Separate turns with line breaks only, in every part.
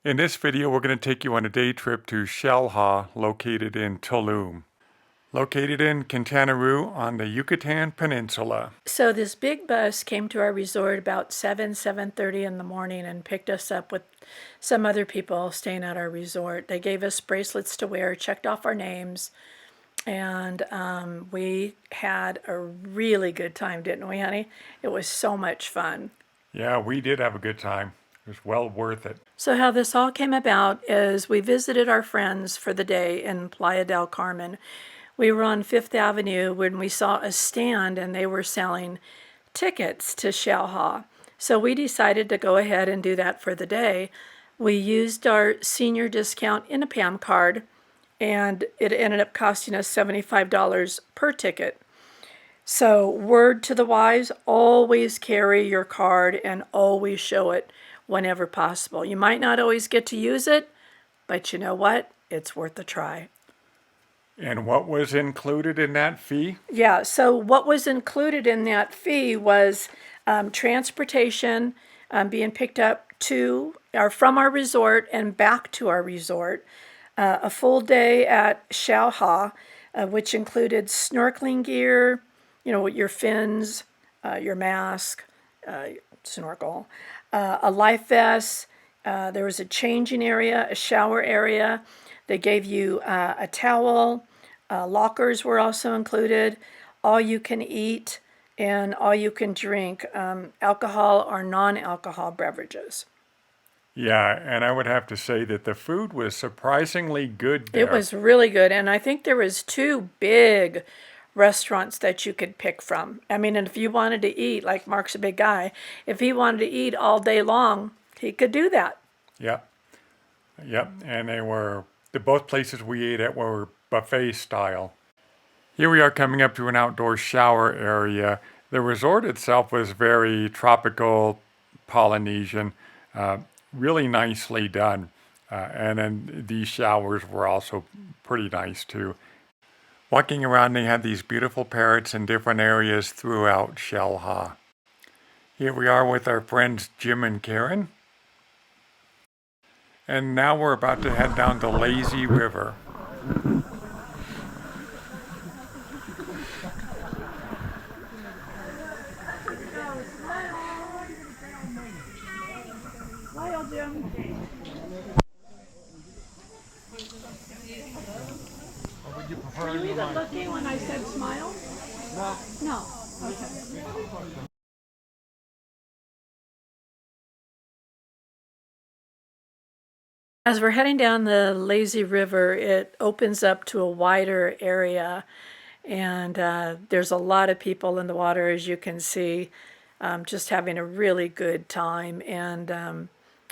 In this video, we're going to take you on a day trip to Xel Ha, located in Tulum, located in Quintana Roo on the Yucatan Peninsula.
So this big bus came to our resort about 7:30 in the morning and picked us up with some other people staying at our resort. They gave us bracelets to wear, checked off our names, and we had a really good time, didn't we, honey? It was so much fun.
Yeah, we did have a good time. It was well worth it.
So how this all came about is we visited our friends for the day in Playa del Carmen. We were on Fifth Avenue when we saw a stand and they were selling tickets to Xel Ha. So we decided to go ahead and do that for the day. We used our senior discount InnoPam card and it ended up costing us $75 per ticket. So word to the wise, always carry your card and always show it whenever possible. You might not always get to use it, but you know what? It's worth a try.
And what was included in that fee?
Yeah, so what was included in that fee was transportation, being picked up to or from our resort and back to our resort, a full day at Xel Ha, which included snorkeling gear, your fins, your mask, snorkel, a life vest. There was a changing area, a shower area. They gave you a towel. Lockers were also included. All you can eat and all you can drink, alcohol or non-alcohol beverages.
Yeah, and I would have to say that the food was surprisingly good there.
It was really good, and I think there was two big restaurants that you could pick from. I mean, and if you wanted to eat, like Mark's a big guy, if he wanted to eat all day long, he could do that.
Yep. And the both places we ate at were buffet style. Here we are coming up to an outdoor shower area. The resort itself was very tropical, Polynesian, really nicely done. And then these showers were also pretty nice too. Walking around, they had these beautiful parrots in different areas throughout Xel Ha. Here we are with our friends Jim and Karen. And now we're about to head down the Lazy River.
Smile, Jim.
Would you prefer
Were you even looking when I said smile?
No.
No. Okay. As we're heading down the Lazy River, it opens up to a wider area, and there's a lot of people in the water, as you can see, just having a really good time. And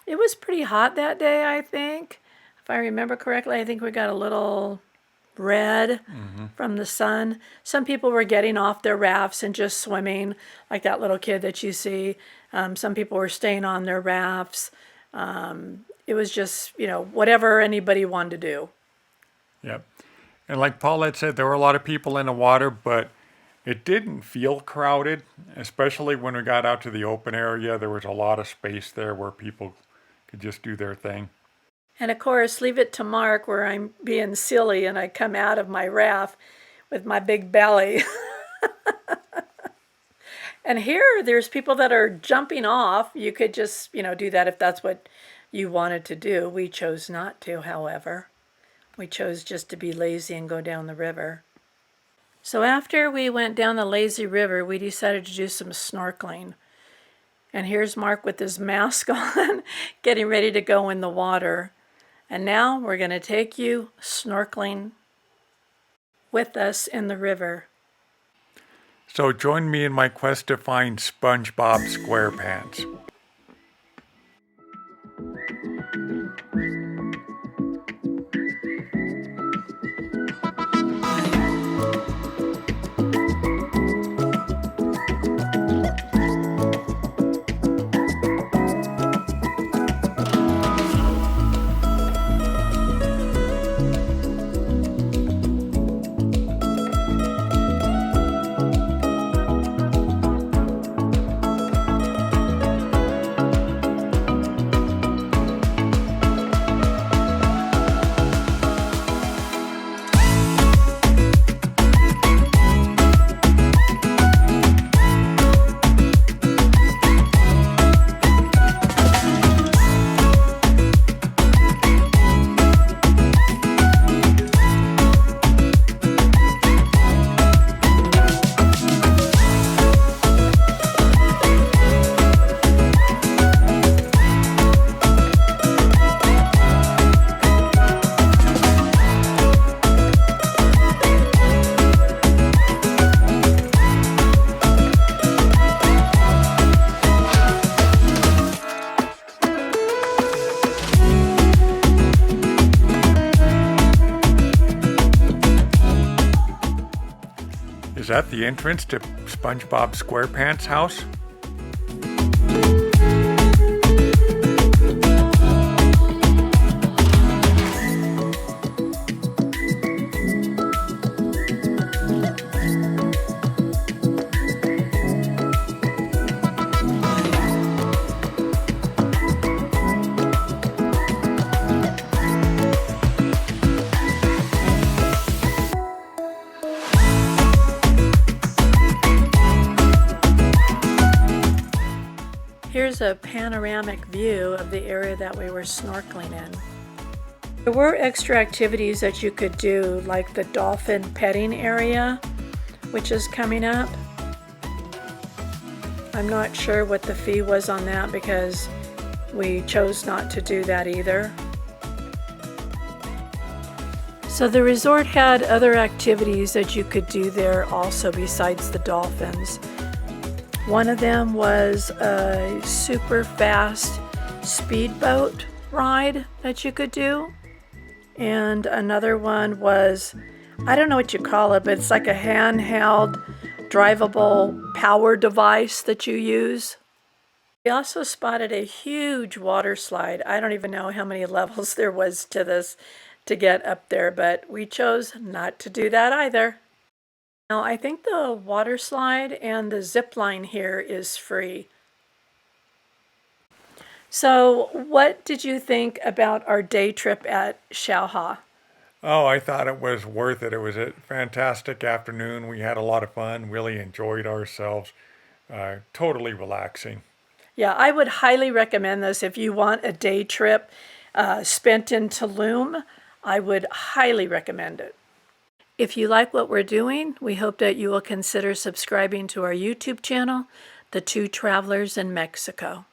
it was pretty hot that day, I think. If I remember correctly, I think we got a little red from the sun. Some people were getting off their rafts and just swimming, like that little kid that you see. Some people were staying on their rafts. It was just, whatever anybody wanted to do.
Yep. And like Paulette said, there were a lot of people in the water, but it didn't feel crowded, especially when we got out to the open area. There was a lot of space there where people could just do their thing.
And of course, leave it to Mark where I'm being silly and I come out of my raft with my big belly. And here, there's people that are jumping off. You could just, do that if that's what you wanted to do. We chose not to, however. We chose just to be lazy and go down the river. So after we went down the lazy river, we decided to do some snorkeling. And here's Mark with his mask on, getting ready to go in the water. And now we're going to take you snorkeling with us in the river.
So join me in my quest to find SpongeBob SquarePants. that the entrance to SpongeBob SquarePants' house?
Here's a panoramic view of the area that we were snorkeling in. There were extra activities that you could do, like the dolphin petting area, which is coming up. I'm not sure what the fee was on that because we chose not to do that either. So the resort had other activities that you could do there also besides the dolphins. One of them was a super fast speedboat ride that you could do. And another one was, I don't know what you call it, but it's like a handheld, drivable power device that you use. We also spotted a huge water slide. I don't even know how many levels there was to this to get up there, but we chose not to do that either. Now, I think the water slide and the zip line here is free. So, what did you think about our day trip at Xel Ha?
Oh, I thought it was worth it. It was a fantastic afternoon. We had a lot of fun, really enjoyed ourselves. Totally relaxing.
Yeah, I would highly recommend this if you want a day trip spent in Tulum. I would highly recommend it. If you like what we're doing, we hope that you will consider subscribing to our YouTube channel, The Two Travelers in Mexico.